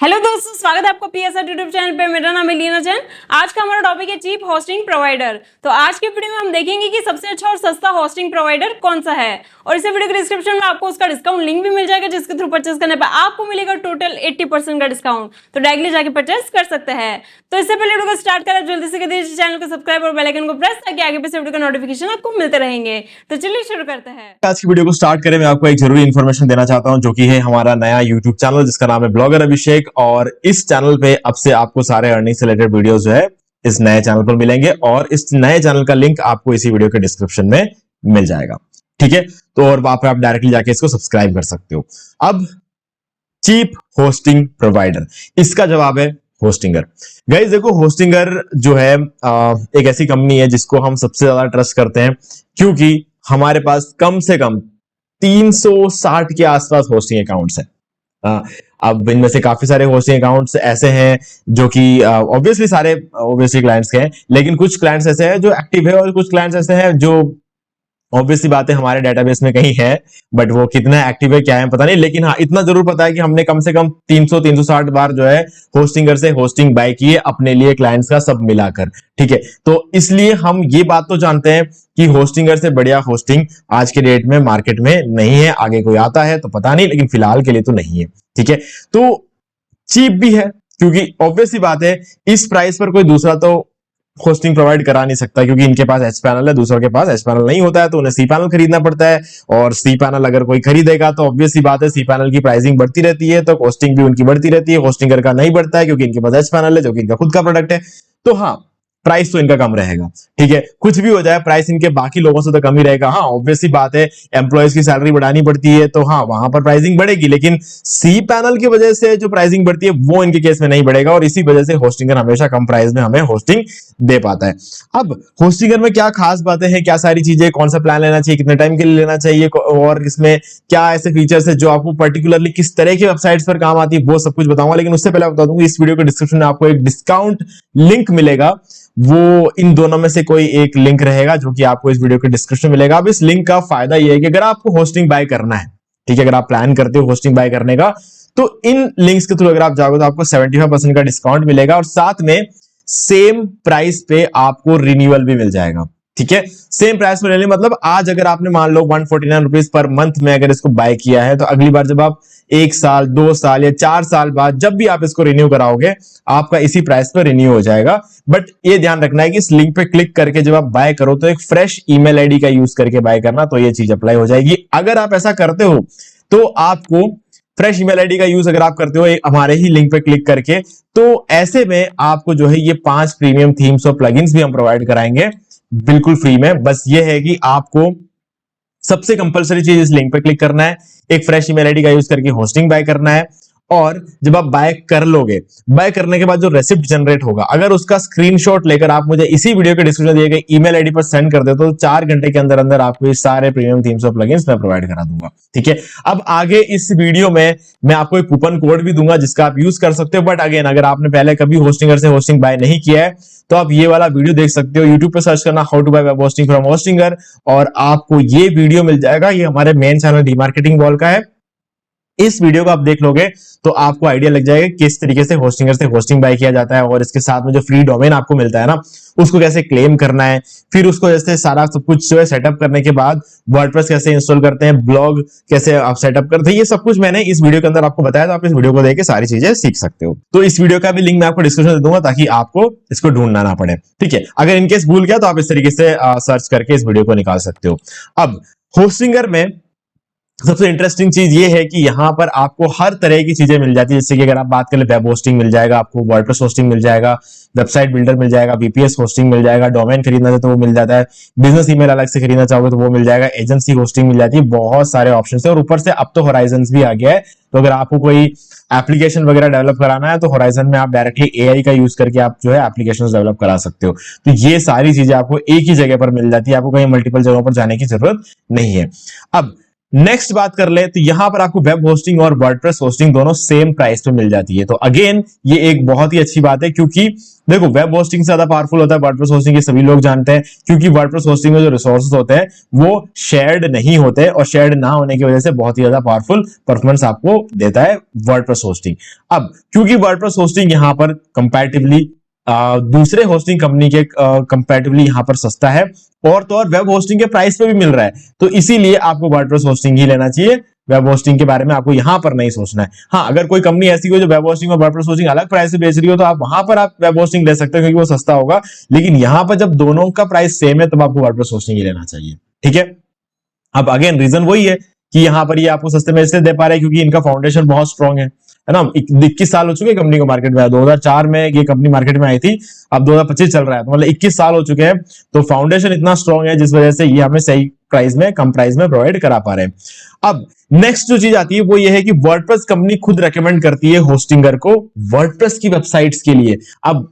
Hello दोस्तों, स्वागत है आपका पीएसआर यूट्यूब चैनल पे। मेरा नाम है लीना जैन। आज का हमारा टॉपिक है चीप होस्टिंग प्रोवाइडर। तो आज की वीडियो में हम देखेंगे कि सबसे अच्छा और सस्ता होस्टिंग प्रोवाइडर कौन सा है, और इस वीडियो के डिस्क्रिप्शन में आपको उसका डिस्काउंट लिंक भी मिल जाएगा, जिसके थ्रू परचेस करने पर आपको मिलेगा टोटल 80% का डिस्काउंट। तो डायरेक्टली जाके परचेस कर सकते हैं। तो इससे पहले वीडियो को स्टार्ट करें, जल्दी से कर चैनल को सब्सक्राइब और बेल आइकन को प्रेस, ताकि आगे पीछे वीडियो का नोटिफिकेशन आपको मिलते रहेंगे। तो चलिए शुरू करते हैं। आज की वीडियो को स्टार्ट करें, मैं आपको एक जरूरी इन्फॉर्मेशन देना चाहता हूं, जो कि है हमारा नया यूट्यूब चैनल जिसका नाम है ब्लॉगर अभिषेक। और इस चैनल पे अब से आपको सारे अर्निंग से रिलेटेड वीडियोस जो है इस नए चैनल पर मिलेंगे, और इस नए चैनल का लिंक आपको इसी वीडियो के डिस्क्रिप्शन में मिल जाएगा। ठीक है, तो और वहां पे आप डायरेक्टली जाके इसको सब्सक्राइब कर सकते हो। अब चीप होस्टिंग प्रोवाइडर, इसका जवाब है होस्टिंगर। गाइस देखो, होस्टिंगर जो है एक ऐसी कंपनी है जिसको हम सबसे ज्यादा ट्रस्ट करते हैं, क्योंकि हमारे पास कम से कम 360 के आसपास होस्टिंग अकाउंट्स हैं। अब इनमें से काफी सारे होस्टिंग अकाउंट्स ऐसे हैं जो कि ऑब्वियसली सारे ऑब्वियसली क्लाइंट्स के हैं, लेकिन कुछ क्लाइंट्स ऐसे हैं जो एक्टिव है, और कुछ क्लाइंट्स ऐसे हैं जो ऑब्वियसली बात है हमारे डेटाबेस में कहीं है, बट वो कितना एक्टिव है क्या है पता नहीं। लेकिन हाँ, इतना जरूर पता है कि हमने कम से कम 360 बार जो है होस्टिंगर से होस्टिंग बाय की है अपने लिए, क्लाइंट्स का सब मिलाकर। ठीक है, तो इसलिए हम ये बात तो जानते हैं कि होस्टिंगर से बढ़िया होस्टिंग आज के डेट में मार्केट में नहीं है। आगे कोई आता है तो पता नहीं, लेकिन फिलहाल के लिए तो नहीं है। ठीक है, तो चीप भी है, क्योंकि ऑब्वियसली बात है इस प्राइस पर कोई दूसरा तो होस्टिंग प्रोवाइड करा नहीं सकता, क्योंकि इनके पास एच पैनल है, दूसरों के पास एच पैनल नहीं होता है, तो उन्हें सी पैनल खरीदना पड़ता है। और सी पैनल अगर कोई खरीदेगा तो ऑब्वियसली बात है सी पैनल की प्राइसिंग बढ़ती रहती है, तो होस्टिंग भी उनकी बढ़ती रहती है। होस्टिंगर का नहीं बढ़ता है, क्योंकि इनके पास एच पैनल है, जो कि इनका खुद का प्रोडक्ट है। तो हाँ, प्राइस तो इनका कम रहेगा। ठीक है, कुछ भी हो जाए प्राइस इनके बाकी लोगों से तो कम ही रहेगा। हाँ, ऑब्वियसली बात है एम्प्लॉयज की सैलरी बढ़ानी पड़ती है, तो हाँ वहां पर प्राइसिंग बढ़ेगी, लेकिन सी पैनल की वजह से जो प्राइसिंग बढ़ती है वो इनके केस में नहीं बढ़ेगा, और इसी वजह से होस्टिंगर हमेशा कम प्राइस में हमें होस्टिंग दे पाता है। अब होस्टिंगर में क्या खास बातें हैं, क्या सारी चीजें, कौन सा प्लान लेना चाहिए, कितने टाइम के लिए लेना चाहिए, और इसमें क्या ऐसे फीचर्स है जो आपको पर्टिकुलरली किस तरह की वेबसाइट्स पर काम आती है, वो सब कुछ बताऊंगा। लेकिन उससे पहले बता दूंगा, इस वीडियो के डिस्क्रिप्शन में आपको एक डिस्काउंट लिंक मिलेगा, वो इन दोनों में से कोई एक लिंक रहेगा जो कि आपको इस वीडियो के डिस्क्रिप्शन में मिलेगा। अब इस लिंक का फायदा यह है कि अगर आपको होस्टिंग बाय करना है, ठीक है, अगर आप प्लान करते हो होस्टिंग बाय करने का, तो इन लिंक्स के थ्रू अगर आप जाओगे तो आपको 75% का डिस्काउंट मिलेगा, और साथ में सेम प्राइस पे आपको रिन्यूअल भी मिल जाएगा। ठीक है, सेम प्राइस में लेने मतलब आज अगर आपने मान लो 149 रुपीज पर मंथ में अगर इसको बाय किया है, तो अगली बार जब आप 1 साल 2 साल या 4 साल बाद जब भी आप इसको रिन्यू कराओगे, आपका इसी प्राइस पर रिन्यू हो जाएगा। बट ये ध्यान रखना है कि इस लिंक पे क्लिक करके जब आप बाय करो तो एक फ्रेश ईमेल आईडी का यूज करके बाय करना, तो ये चीज अप्लाई हो जाएगी। अगर आप ऐसा करते हो तो आपको फ्रेश ईमेल आईडी का यूज अगर आप करते हो हमारे ही लिंक पे क्लिक करके, तो ऐसे में आपको जो है ये 5 प्रीमियम थीम्स और प्लगइन्स भी हम प्रोवाइड कराएंगे बिल्कुल फ्री में। बस ये है कि आपको सबसे कंपलसरी चीज इस लिंक पे क्लिक करना है, एक फ्रेश ईमेल आईडी का यूज करके होस्टिंग बाय करना है, और जब आप बाय कर लोगे, बाय करने के बाद जो रेसिप्ट जनरेट होगा, अगर उसका स्क्रीनशॉट लेकर आप मुझे इसी वीडियो के डिस्क्रिप्शन दिए गए ईमेल आईडी पर सेंड कर दे, तो 4 घंटे के अंदर अंदर आपको ये सारे प्रीमियम थीम्स और प्लगइन्स मैं प्रोवाइड करा दूंगा। ठीक है, अब आगे इस वीडियो में मैं आपको एक कूपन कोड भी दूंगा जिसका आप यूज कर सकते हो। बट अगेन, अगर आपने पहले कभी होस्टिंगर से होस्टिंग बाय नहीं किया है, तो आप ये वाला वीडियो देख सकते हो। यूट्यूब पे सर्च करना how to buy web hosting from Hostinger, और आपको ये वीडियो मिल जाएगा। ये हमारे मेन चैनल डीमार्केटिंग वॉल का है। इस वीडियो को आप देख लोगे तो आपको आइडिया लग जाएगा किस तरीके से होस्टिंगर से होस्टिंग बाय किया जाता है, और इसके साथ में जो फ्री डोमेन आपको मिलता है ना, उसको कैसे क्लेम करना है, फिर उसको जैसे सारा सब कुछ जो है सेटअप करने के बाद वर्डप्रेस कैसे इंस्टॉल करते हैं, ब्लॉग कैसे आप सेटअप करते हैं, ये सब कुछ मैंने इस वीडियो के अंदर आपको बताया। तो आप इस वीडियो को देख के सारी चीजें सीख सकते हो। तो इस वीडियो का भी लिंक मैं आपको डिस्क्रिप्शन में दे दूंगा, ताकि आपको इसको ढूंढना ना पड़े। ठीक है, अगर इनकेस भूल गया तो आप इस तरीके से सर्च करके इस वीडियो को निकाल सकते हो। अब होस्टिंगर में सबसे इंटरेस्टिंग चीज ये है कि यहां पर आपको हर तरह की चीजें मिल जाती है। जैसे कि अगर आप बात करें, वेब होस्टिंग मिल जाएगा, आपको वर्डप्रेस होस्टिंग मिल जाएगा, वेबसाइट बिल्डर मिल जाएगा, वीपीएस होस्टिंग मिल जाएगा, डोमेन खरीदना चाहे तो वो मिल जाता है, बिजनेस ईमेल अलग से खरीदना चाहोगे तो वो मिल जाएगा, एजेंसी होस्टिंग मिल जाती है, बहुत सारे ऑप्शन है। और ऊपर से अब तो होराइजन भी आ गया है, तो अगर आपको कोई एप्लीकेशन वगैरह डेवलप कराना है तो होराइजन में आप डायरेक्टली एआई का यूज करके आप जो है एप्लीकेशन डेवलप करा सकते हो। तो ये सारी चीजें आपको एक ही जगह पर मिल जाती है, आपको कहीं मल्टीपल जगहों पर जाने की जरूरत नहीं है। अब नेक्स्ट बात कर ले तो यहां पर आपको वेब होस्टिंग और वर्डप्रेस होस्टिंग दोनों सेम प्राइस पे मिल जाती है। तो अगेन ये एक बहुत ही अच्छी बात है, क्योंकि देखो वेब होस्टिंग से ज्यादा पावरफुल होता है वर्डप्रेस होस्टिंग, ये सभी लोग जानते हैं, क्योंकि वर्डप्रेस होस्टिंग में जो रिसोर्सेज होते हैं वो शेयर्ड नहीं होते, और शेयर्ड ना होने की वजह से बहुत ही ज्यादा पावरफुल परफॉर्मेंस आपको देता है वर्डप्रेस होस्टिंग। अब क्योंकि वर्डप्रेस होस्टिंग यहां पर कंपैरेटिवली दूसरे होस्टिंग कंपनी के कंपैरेटिवली यहां पर सस्ता है, और तो और वेब होस्टिंग के प्राइस पे भी मिल रहा है, तो इसीलिए आपको वर्डप्रेस होस्टिंग ही लेना चाहिए। वेब होस्टिंग के बारे में आपको यहां पर नहीं सोचना है। हाँ, अगर कोई कंपनी ऐसी हो जो वेब होस्टिंग और वर्डप्रेस होस्टिंग अलग प्राइस से बेच रही हो, तो आप वहां पर आप वेब होस्टिंग ले सकते हो, क्योंकि वो सस्ता होगा। लेकिन यहां पर जब दोनों का प्राइस सेम है, तब आपको वर्डप्रेस होस्टिंग ही लेना चाहिए। ठीक है, अब अगेन रीजन वही है कि यहां पर ये आपको सस्ते में इसलिए दे पा रहे हैं क्योंकि इनका फाउंडेशन बहुत स्ट्रॉन्ग है ना। 21 साल हो चुके कंपनी को मार्केट में, 2004 में ये कंपनी मार्केट में आई थी, अब 2025 चल रहा है, तो मतलब 21 साल हो चुके हैं। तो फाउंडेशन इतना स्ट्रॉन्ग है जिस वजह से ये हमें सही प्राइस में, कम प्राइस में प्रोवाइड करा पा रहे हैं। अब नेक्स्ट जो चीज आती है वो ये है कि वर्डप्रेस कंपनी खुद रेकमेंड करती है होस्टिंगर को वर्डप्रेस की वेबसाइट्स के लिए। अब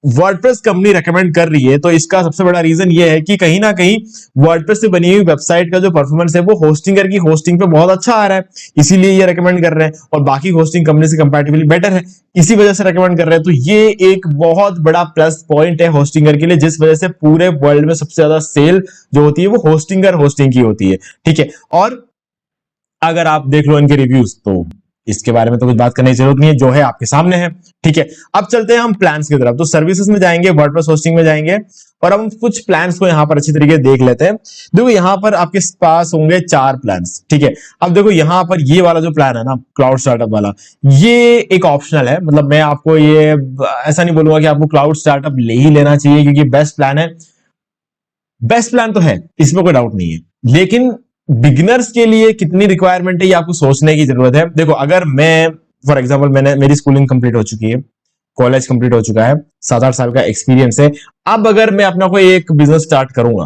वर्डप्रेस कंपनी रेकमेंड कर रही है, तो इसका सबसे बड़ा रीजन ये है कि कहीं ना कहीं वर्डप्रेस से बनी हुई वेबसाइट का जो परफॉर्मेंस है वो होस्टिंगर की होस्टिंग पे बहुत अच्छा आ रहा है, इसीलिए ये रेकमेंड कर रहे हैं, और बाकी होस्टिंग कंपनी से कंपैरेटिवली बेटर है, इसी वजह से रेकमेंड कर रहे हैं। तो ये एक बहुत बड़ा प्लस पॉइंट है होस्टिंगर के लिए, जिस वजह से पूरे वर्ल्ड में सबसे ज्यादा सेल जो होती है वो होस्टिंगर होस्टिंग की होती है। ठीक है, और अगर आप देख लो इनके रिव्यूज, तो इसके बारे में तो कुछ बात करने की जरूरत नहीं है, जो है आपके सामने है। ठीक है, अब चलते हैं हम प्लान्स की तरफ। तो सर्विसेज में जाएंगे, वर्डप्रेस होस्टिंग में जाएंगे, और अब हम कुछ प्लान्स को यहां पर अच्छी तरीके से देख लेते हैं। देखो यहां पर आपके पास होंगे 4 प्लान्स। ठीक है, अब देखो यहां पर ये वाला जो प्लान है ना, क्लाउड स्टार्टअप वाला, ये एक ऑप्शनल है। मतलब मैं आपको ये ऐसा नहीं बोलूंगा कि आपको क्लाउड स्टार्टअप ले ही लेना चाहिए, क्योंकि बेस्ट प्लान है, बेस्ट प्लान तो है, इसमें कोई डाउट नहीं है, लेकिन बिगिनर्स के लिए कितनी रिक्वायरमेंट है ये आपको सोचने की जरूरत है। देखो अगर मैं फॉर एग्जांपल, मेरी स्कूलिंग कंप्लीट हो चुकी है, कॉलेज कंप्लीट हो चुका है, 7-8 साल का एक्सपीरियंस है, अब अगर मैं अपना कोई एक बिजनेस स्टार्ट करूंगा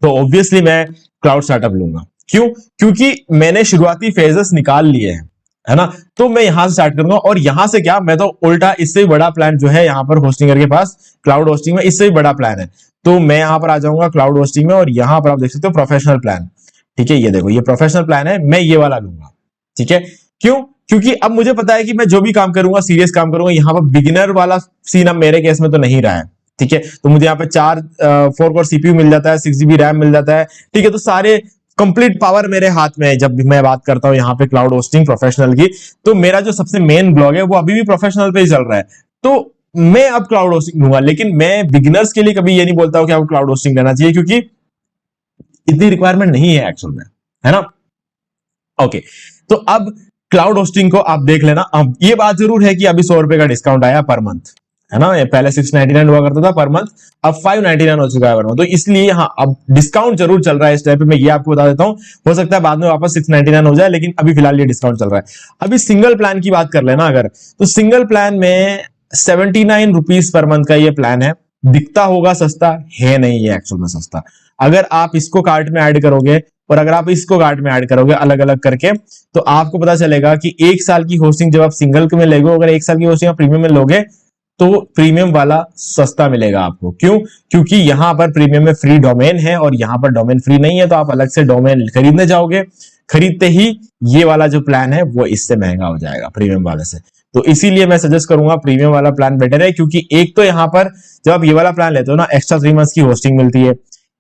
तो ऑब्वियसली मैं क्लाउड स्टार्टअप लूंगा। क्यों? क्योंकि मैंने शुरुआती फेजेस निकाल लिए हैं, है ना, तो मैं यहां से स्टार्ट करूंगा, और यहां से क्या, मैं तो उल्टा इससे भी बड़ा प्लान जो है यहाँ पर होस्टिंगर के पास क्लाउड होस्टिंग में, इससे भी बड़ा प्लान है, तो मैं यहां पर आ जाऊंगा क्लाउड होस्टिंग में, और यहां पर आप देख सकते हो प्रोफेशनल प्लान। ठीक है, ये देखो ये प्रोफेशनल प्लान है, मैं ये वाला लूंगा। ठीक है, क्यों? क्योंकि अब मुझे पता है कि मैं जो भी काम करूंगा, सीरियस काम करूंगा, यहां पर बिगिनर वाला सीन अब मेरे केस में तो नहीं रहा है। ठीक है, तो मुझे यहाँ पे 4 कोर सीपीयू मिल जाता है, 6 GB रैम मिल जाता है। ठीक है, तो सारे कंप्लीट पावर मेरे हाथ में है। जब भी मैं बात करता हूं यहाँ पे क्लाउड होस्टिंग प्रोफेशनल की, तो मेरा जो सबसे मेन ब्लॉग है वो अभी भी प्रोफेशनल पे ही चल रहा है, तो मैं अब क्लाउड होस्टिंग लूंगा। लेकिन मैं बिगिनर्स के लिए कभी ये नहीं बोलता हूं कि आपको क्लाउड होस्टिंग लेना चाहिए, क्योंकि इतनी रिक्वायरमेंट नहीं है एक्चुअल में, है ना। ओके, तो अब क्लाउड होस्टिंग को आप देख लेना। अब ये बात जरूर है कि अभी 100 रुपए का डिस्काउंट आया पर मंथ, है ना, पहले 699 हुआ करता था पर मंथ, अब 599 हो चुका है पर मंथ, तो इसलिए हाँ अब डिस्काउंट जरूर चल रहा है इस टाइम पे, मैं ये आपको बता देता हूं। हो सकता है बाद में वापस 699 हो जाए, लेकिन अभी फिलहाल ये डिस्काउंट चल रहा है। अभी सिंगल प्लान की बात कर लेना अगर, तो सिंगल प्लान में 79 रुपीज पर मंथ का ये प्लान है। दिखता होगा सस्ता, है नहीं ये एक्चुअल में सस्ता। अगर आप इसको कार्ट में ऐड करोगे और अगर आप इसको कार्ट में ऐड करोगे अलग अलग करके, तो आपको पता चलेगा कि 1 साल की होस्टिंग जब आप सिंगल में लेगो, अगर 1 साल की होस्टिंग आप प्रीमियम में लोगे तो प्रीमियम वाला सस्ता मिलेगा आपको। क्यों? क्योंकि यहां पर प्रीमियम में फ्री डोमेन है और यहां पर डोमेन फ्री नहीं है, तो आप अलग से डोमेन खरीदने जाओगे, खरीदते ही ये वाला जो प्लान है वो इससे महंगा हो जाएगा प्रीमियम वाले से। तो इसीलिए मैं सजेस्ट करूंगा प्रीमियम वाला प्लान बेटर है, क्योंकि एक तो यहां पर जब आप ये वाला प्लान लेते हो ना, एक्स्ट्रा 3 मंथ्स की होस्टिंग मिलती है,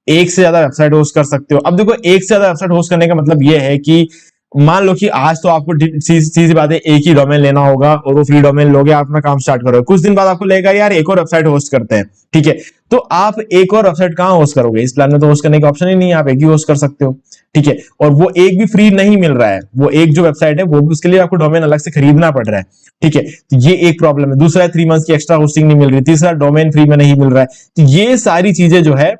एक से ज्यादा वेबसाइट होस्ट कर सकते हो। अब देखो एक से ज्यादा वेबसाइट होस्ट करने का मतलब ये है कि मान लो कि आज तो आपको सीधी बात है एक ही डोमेन लेना होगा और वो फ्री डोमेन लोगे, आप अपना काम स्टार्ट करोगे, कुछ दिन बाद आपको लगेगा यार एक और वेबसाइट होस्ट करते हैं, ठीक है, तो आप एक और वेबसाइट कहां होस्ट करोगे? इस प्लान में तो होस्ट करने का ऑप्शन ही नहीं है, आप एक ही होस्ट कर सकते हो, ठीक है, और वो एक भी फ्री नहीं मिल रहा है, वो एक जो वेबसाइट है वो भी उसके लिए आपको डोमेन अलग से खरीदना पड़ रहा है, ठीक है, तो ये एक प्रॉब्लम है। दूसरा है 3 मंथ्स की एक्स्ट्रा होस्टिंग नहीं मिल रही, तीसरा डोमेन फ्री में नहीं मिल रहा है, तो ये सारी चीजें जो है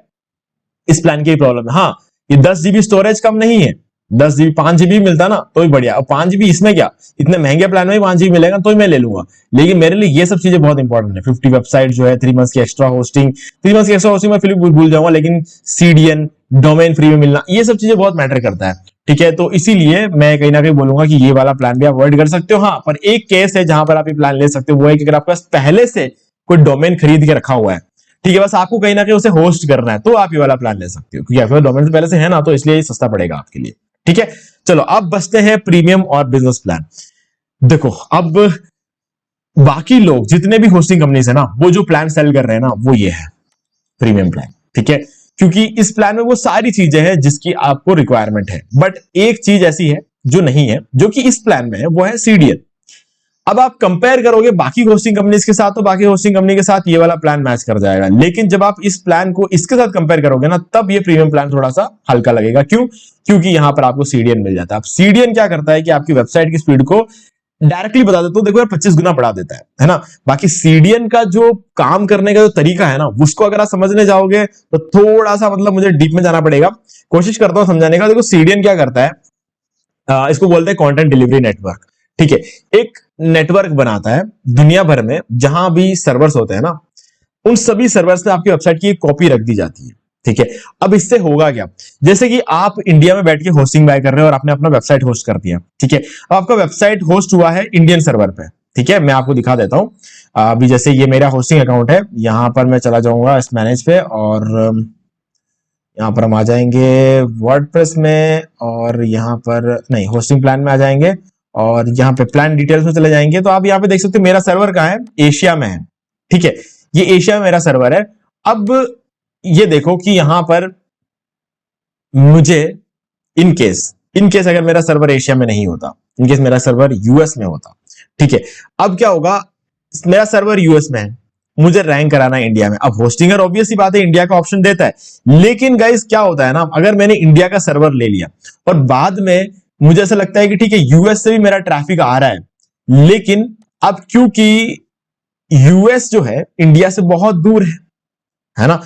इस प्लान की प्रॉब्लम है। हाँ, ये 10 GB स्टोरेज कम नहीं है, 10 GB 5 GB मिलता ना तो ही बढ़िया, और 5 GB इसमें क्या, इतने महंगे प्लान में 5 GB मिलेगा तो ही मैं ले लूंगा, लेकिन मेरे लिए ये सब चीजें बहुत इंपॉर्टेंट है। 50 वेबसाइट जो है, 3 मंथ्स की एक्स्ट्रा होस्टिंग, 3 मंथ्स की एक्स्ट्रा होस्टिंग मैं फिर भूल जाऊंगा, लेकिन CDN डोमेन फ्री में मिलना, ये सब चीजें बहुत मैटर करता है, ठीक है, तो इसीलिए मैं कहीं ना कहीं बोलूंगा कि ये वाला प्लान भी आप अवॉइड कर सकते हो। हाँ, पर एक केस है जहां पर आप ये प्लान ले सकते हो, वो है कि अगर आपके पास पहले से कोई डोमेन खरीद के रखा हुआ है, ठीक है, बस आपको कहीं ना कहीं उसे होस्ट करना है, तो आप ये वाला प्लान ले सकते हो, क्योंकि आपके पास डोमेन पहले से है ना, तो इसलिए सस्ता पड़ेगा आपके लिए, ठीक है, चलो अब बचते हैं प्रीमियम और बिजनेस प्लान। देखो अब बाकी लोग जितने भी होस्टिंग कंपनीज है ना, वो जो प्लान सेल कर रहे हैं ना, वो ये है प्रीमियम प्लान। ठीक है, क्योंकि इस प्लान में वो सारी चीजें हैं जिसकी आपको रिक्वायरमेंट है, बट एक चीज ऐसी है जो नहीं है, जो कि इस प्लान में है, वो है सीडीएन। अब आप कंपेयर करोगे बाकी होस्टिंग कंपनीज के साथ, तो बाकी होस्टिंग कंपनी के साथ ये वाला प्लान मैच कर जाएगा, लेकिन जब आप इस प्लान को इसके साथ कंपेयर करोगे ना, तब ये प्रीमियम प्लान थोड़ा सा हल्का लगेगा। क्यों? क्योंकि यहां पर आपको सीडीएन मिल जाता है। अब सीडीएन क्या करता है कि आपकी वेबसाइट की स्पीड को डायरेक्टली बता देता हूं, देखो यार 25 गुना बढ़ा देता है ना। बाकी सीडीएन का जो काम करने का जो तरीका है ना, उसको अगर आप समझने जाओगे तो थोड़ा सा मतलब मुझे डीप में जाना पड़ेगा, कोशिश करता हूं समझाने का। देखो सीडीएन क्या करता है, इसको बोलते हैं कंटेंट डिलीवरी नेटवर्क। ठीक है, एक नेटवर्क बनाता है दुनिया भर में जहां भी सर्वर्स होते हैं ना, उन सभी सर्वर्स पे आपकी वेबसाइट की एक कॉपी रख दी जाती है। ठीक है, अब इससे होगा क्या, जैसे कि आप इंडिया में बैठ के होस्टिंग बाय कर रहे हो और आपने अपना वेबसाइट होस्ट कर दिया। ठीक है, अब आपका वेबसाइट होस्ट हुआ है इंडियन सर्वर पे। ठीक है, मैं आपको दिखा देता हूं। अभी जैसे ये मेरा होस्टिंग अकाउंट है, यहां पर मैं चला जाऊंगा इस मैनेज पे, और यहां पर हम आ जाएंगे वर्डप्रेस में, और यहां पर नहीं, होस्टिंग प्लान में आ जाएंगे, और यहाँ पे प्लान डिटेल्स में चले जाएंगे। तो आप यहाँ पे देख सकते हो मेरा सर्वर कहाँ है, एशिया में है। ठीक है, ये एशिया में मेरा सर्वर है। अब ये देखो कि यहां पर मुझे इनकेस अगर मेरा सर्वर एशिया में नहीं होता, इनकेस मेरा सर्वर यूएस में होता, ठीक है, अब क्या होगा, मेरा सर्वर यूएस में है, मुझे रैंक कराना है इंडिया में। अब होस्टिंगर ऑब्वियस सी बात है इंडिया का ऑप्शन देता है, लेकिन गाइस क्या होता है ना, अगर मैंने इंडिया का सर्वर ले लिया और बाद में मुझे ऐसा लगता है कि ठीक है यूएस से भी मेरा ट्रैफिक आ रहा है, लेकिन अब क्योंकि यूएस जो है इंडिया से बहुत दूर है ना,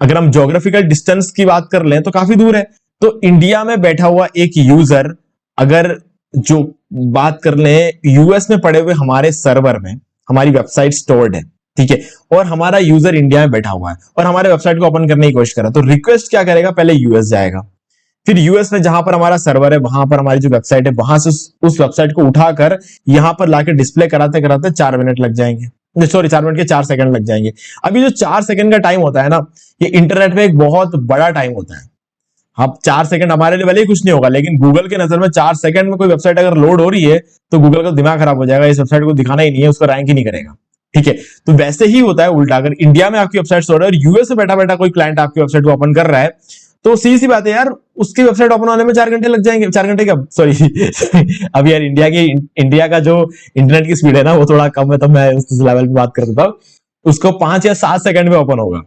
अगर हम ज्योग्राफिकल डिस्टेंस की बात कर लें तो काफी दूर है, तो इंडिया में बैठा हुआ एक यूजर अगर जो बात कर लें यूएस में पड़े हुए हमारे सर्वर में हमारी वेबसाइट स्टोर्ड है, ठीक है, और हमारा यूजर इंडिया में बैठा हुआ है और हमारे वेबसाइट को ओपन करने की कोशिश कर रहा है, तो रिक्वेस्ट क्या करेगा, पहले यूएस जाएगा, फिर यूएस में जहां पर हमारा सर्वर है वहां पर हमारी जो वेबसाइट है, वहां से उस वेबसाइट को उठाकर यहां पर लाके डिस्प्ले कराते कराते 4 मिनट लग जाएंगे, सॉरी 4 मिनट के 4 सेकंड लग जाएंगे। अभी जो 4 सेकंड का टाइम होता है ना, ये इंटरनेट में एक बहुत बड़ा टाइम होता है। अब 4 सेकंड हमारे लिए भले ही कुछ नहीं होगा, लेकिन गूगल के नजर में 4 सेकंड में कोई वेबसाइट अगर लोड हो रही है तो गूगल का दिमाग खराब हो जाएगा, इस वेबसाइट को दिखाना ही नहीं है, उसको रैंक ही नहीं करेगा। ठीक है, तो वैसे ही होता है उल्टा, अगर इंडिया में आपकी वेबसाइट लोड है और यूएस से बैठा बैठा कोई क्लाइंट आपकी वेबसाइट को ओपन कर रहा है, तो सीधी सी बात है यार, उसकी वेबसाइट ओपन होने में 4 घंटे लग जाएंगे। 4 घंटे क्या, सॉरी अब यार इंडिया का जो इंटरनेट की स्पीड है ना वो थोड़ा कम है, तो मैं उस लेवल पे बात कर देता हूं, उसको 5 या 7 सेकंड में ओपन होगा,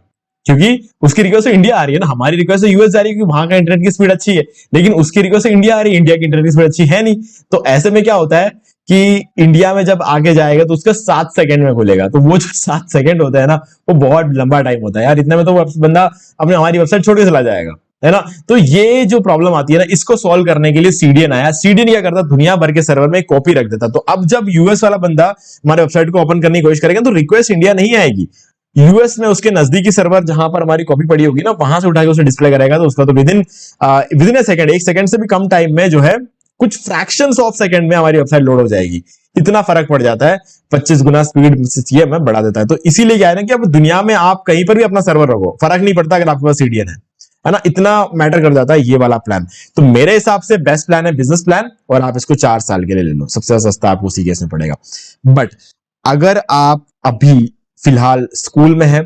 क्योंकि उसकी रिक्वेस्ट से इंडिया आ रही है ना, हमारी रिक्वेस्ट से यूएस जा रही है क्योंकि वहां का इंटरनेट की स्पीड अच्छी है, लेकिन उसकी रिक्वेस्ट से इंडिया आ रही है, इंडिया की इंटरनेट की स्पीड अच्छी है नहीं। तो ऐसे में क्या होता है कि इंडिया में जब आगे जाएगा तो उसका 7 सेकंड में खुलेगा, तो वो जो 7 सेकंड होता है ना, वो बहुत लंबा टाइम होता है यार, इतने में तो वो बंदा अपने हमारी वेबसाइट छोड़ के चला जाएगा, है ना। तो ये जो प्रॉब्लम आती है ना, इसको सॉल्व करने के लिए सीडीएन आया। सीडीएन क्या करता है, दुनिया भर के सर्वर में कॉपी रख देता, तो अब जब यूएस वाला बंदा हमारे वेबसाइट को ओपन करने की कोशिश करेगा तो रिक्वेस्ट इंडिया नहीं आएगी, यूएस में उसके नजदीकी सर्वर जहां पर हमारी कॉपी पड़ी होगी ना, वहां से उठा के उसे डिस्प्ले करेगा, तो उसका तो with in A second, 1 second से भी कम टाइम में जो है, कुछ फ्रैक्शंस ऑफ सेकंड में हमारी वेबसाइट लोड हो जाएगी। इतना फर्क पड़ जाता है, 25 गुना स्पीड ये मैं बढ़ा देता है। तो इसीलिए क्या है ना कि अब दुनिया में आप कहीं पर भी अपना सर्वर रखो, फर्क नहीं पड़ता अगर आपके पास सीडीएन है ना, इतना मैटर कर जाता है ये वाला प्लान। तो मेरे हिसाब से बेस्ट प्लान है बिजनेस प्लान, और आप इसको 4 साल के लिए ले लो, सबसे सस्ता आपको उसी केस में पड़ेगा। बट अगर आप अभी फिलहाल स्कूल में है,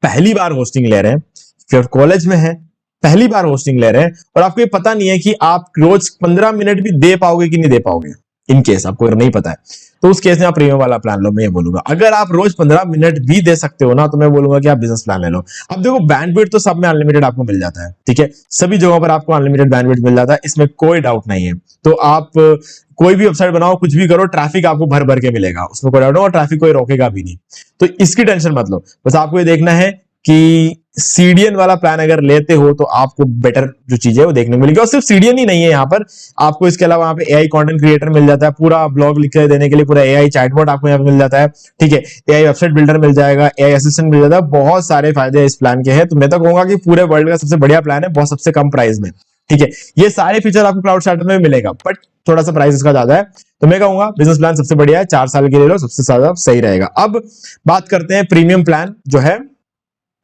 पहली बार होस्टिंग ले रहे हैं, फिर कॉलेज में है, पहली बार होस्टिंग ले रहे हैं, और आपको ये पता नहीं है कि आप रोज 15 मिनट भी दे पाओगे कि नहीं दे पाओगे, इन केस आपको अगर नहीं पता है, तो उस केस में आप प्रीमियम वाला प्लान लो। मैं ये बोलूंगा अगर आप रोज 15 मिनट भी दे सकते हो ना, तो मैं बोलूंगा कि आप बिजनेस प्लान ले लो। अब देखो बैंडविड्थ तो सब में अनलिमिटेड आपको मिल जाता है, ठीक है, सभी जगहों पर आपको अनलिमिटेड बैंडविड्थ मिल जाता है, इसमें कोई डाउट नहीं है। तो आप कोई भी वेबसाइट बनाओ, कुछ भी करो, ट्रैफिक आपको भर भर के मिलेगा, उसमें कोई डाउट नहीं, और ट्रैफिक कोई रोकेगा भी नहीं, तो इसकी टेंशन मत लो। बस आपको ये देखना है कि सीडीएन वाला प्लान अगर लेते हो तो आपको बेटर जो चीज है वो देखने को मिलेगी। और सिर्फ सीडीएन ही नहीं है यहाँ पर, आपको इसके अलावा यहाँ पे एआई कंटेंट क्रिएटर मिल जाता है, पूरा ब्लॉग लिख के देने के लिए पूरा एआई चैटबॉट आपको यहाँ पे मिल जाता है, ठीक है, एआई वेबसाइट बिल्डर मिल जाएगा, एआई असिस्टेंट मिल जाता है, बहुत सारे फायदे इस प्लान के हैं। तो मैं तो कहूंगा कि पूरे वर्ल्ड का सबसे बढ़िया प्लान है, बहुत सबसे कम प्राइस में, ठीक है। ये सारे फीचर आपको क्लाउड स्टार्टर में मिलेगा, बट थोड़ा सा प्राइस इसका ज्यादा है, तो मैं कहूंगा बिजनेस प्लान सबसे बढ़िया है, 4 साल के लिए लो, सबसे ज्यादा सही रहेगा। अब बात करते हैं प्रीमियम प्लान जो है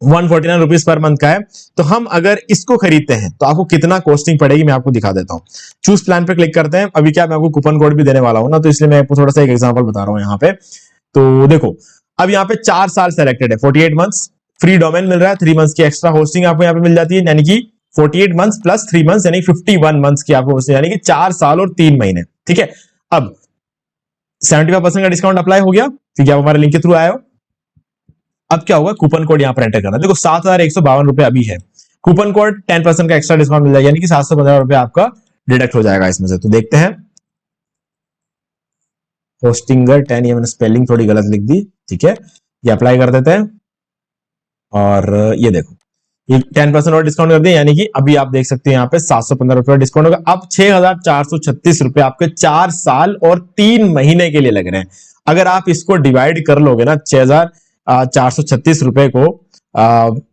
149 रुपीज पर मंथ का है। तो हम अगर इसको खरीदते हैं तो आपको कितना कॉस्टिंग पड़ेगी मैं आपको दिखा देता हूं। चूज प्लान पे क्लिक करते हैं। अभी क्या मैं आपको कूपन कोड भी देने वाला हूं ना, तो इसलिए मैं आपको थोड़ा सा एक एग्जांपल बता रहा हूं यहाँ पे। तो देखो अब यहाँ पे 4 साल सेलेक्टेड है, 48 मंथ्स फ्री डोमेन मिल रहा है, 3 मंथ्स की एक्स्ट्रा होस्टिंग आपको यहाँ पे मिल जाती है, यानी कि 48 मंथ्स प्लस 3 मंथ्स यानी 51 मंथ्स की आपको होस्टिंग, यानी कि 4 साल और 3 महीने। ठीक है, अब 75% का डिस्काउंट अप्लाई हो गया क्योंकि आप हमारे लिंक के थ्रू आए हो। अब क्या होगा, कूपन कोड यहाँ पर एंटर करना। देखो 7,152 रुपए अभी है, कूपन कोड 10% का एक्स्ट्रा डिस्काउंट मिल जाएगा, यानी कि 715 रुपए आपका डिडक्ट हो जाएगा इसमें से। तो देखते हैं, होस्टिंगर 10, ये मैंने स्पेलिंग थोड़ी गलत लिख दी। ठीक है, ये अप्लाई कर देते हैं और ये देखो ये 10% और डिस्काउंट कर दिया, यानी कि अभी आप देख सकते हैं यहाँ पे 715 रुपए डिस्काउंट होगा। अब 6,436 रुपए आपके 4 साल और 3 महीने के लिए लग रहे हैं। अगर आप इसको डिवाइड कर लोगे ना, 6,436 रुपए को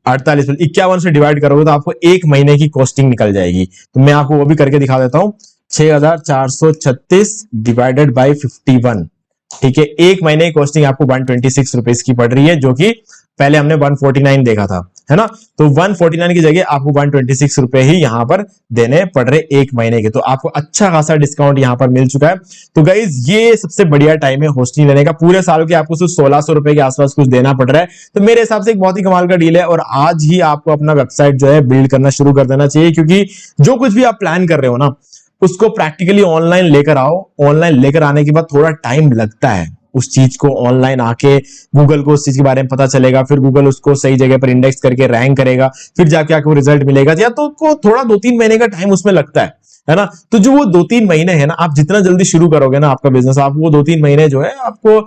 51 से डिवाइड करोगे तो आपको 1 महीने की कॉस्टिंग निकल जाएगी। तो मैं आपको वो भी करके दिखा देता हूं। 6,436 डिवाइडेड बाई 51, ठीक है, 1 महीने की कॉस्टिंग आपको 126 रुपीज की पड़ रही है, जो कि पहले हमने 149 देखा था, है ना। तो 149 की जगह आपको 126 रुपए ही यहां पर देने पड़ रहे 1 महीने के। तो आपको अच्छा खासा डिस्काउंट यहां पर मिल चुका है। तो गाइज ये सबसे बढ़िया टाइम है होस्टिंग लेने का। पूरे साल के आपको सिर्फ 1,600 रुपए के आसपास कुछ देना पड़ रहा है। तो मेरे हिसाब से एक बहुत ही कमाल का डील है और आज ही आपको अपना वेबसाइट जो है बिल्ड करना शुरू कर देना चाहिए, क्योंकि जो कुछ भी आप प्लान कर रहे हो ना उसको प्रैक्टिकली ऑनलाइन लेकर आओ। ऑनलाइन लेकर आने के बाद थोड़ा टाइम लगता है उस चीज को ऑनलाइन आके, गूगल को उस चीज के बारे में पता चलेगा, फिर गूगल उसको सही जगह पर इंडेक्स करके रैंक करेगा, फिर जाके आपको रिजल्ट मिलेगा, या तो को थोड़ा 2-3 महीने का टाइम उसमें लगता है ना। तो जो वो 2-3 महीने है ना, आप जितना जल्दी शुरू करोगे ना आपका बिजनेस, आप वो 2-3 महीने जो है आपको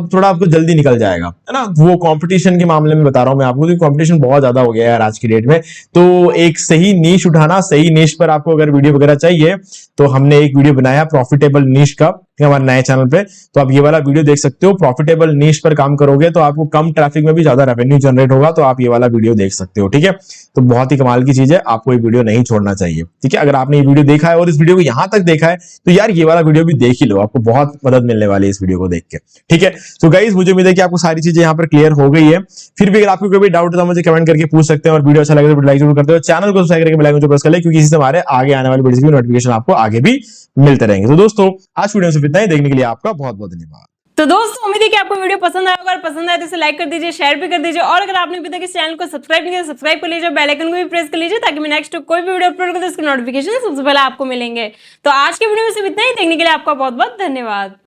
थोड़ा आपको जल्दी निकल जाएगा, है ना। वो कंपटीशन के मामले में बता रहा हूं मैं आपको, कंपटीशन बहुत ज्यादा हो गया है यार आज की डेट में। तो एक सही नीश उठाना, सही नीश पर आपको अगर वीडियो वगैरह चाहिए तो हमने एक वीडियो बनाया प्रॉफिटेबल नीश का हमारे नए चैनल पे, तो आप ये वाला वीडियो देख सकते हो। प्रॉफिटेबल नीश पर काम करोगे तो आपको कम ट्रैफिक में भी ज्यादा रेवेन्यू जनरेट होगा, तो आप ये वाला वीडियो देख सकते हो। ठीक है, तो बहुत ही कमाल की चीज है, आपको ये वीडियो नहीं छोड़ना चाहिए। ठीक है, अगर आपने ये वीडियो देखा है और इस वीडियो को यहां तक देखा है तो यार ये वाला वीडियो भी देख ही लो, आपको बहुत मदद मिलने वाली है इस वीडियो को देख के। ठीक है, तो गाइस मुझे उम्मीद है कि आपको सारी चीजें यहाँ पर क्लियर हो गई है। फिर भी अगर आपको कोई भी डाउट है तो मुझे कमेंट करके पूछ सकते हैं, और वीडियो अच्छा लगे तो लाइक जरूर करते हो, चैनल को सब्सक्राइब करके बेल आइकन को प्रेस कर ले, क्योंकि इससे हमारे आगे आने वाली वीडियोस की नोटिफिकेशन आपको आगे भी मिलते रहेंगे। तो दोस्तों आज वीडियो से इतना ही, देखने के लिए आपका बहुत बहुत धन्यवाद। तो दोस्तों उम्मीद है कि आपको वीडियो पसंद आया होगा, अगर पसंद आए तो इसे लाइक कर दीजिए, शेयर भी कर दीजिए, और अगर आपने अभी तक इस चैनल को सब्सक्राइब नहीं किया तो सब्सक्राइब कर लीजिए, बेल आइकन को भी प्रेस कर लीजिए, ताकि मैं नेक्स्ट कोई भी वीडियो अपलोड करूं तो इसकी नोटिफिकेशन सबसे पहले आपको मिलेंगे। तो आज के वीडियो में सिर्फ इतना ही, देखने के लिए आपका बहुत बहुत धन्यवाद।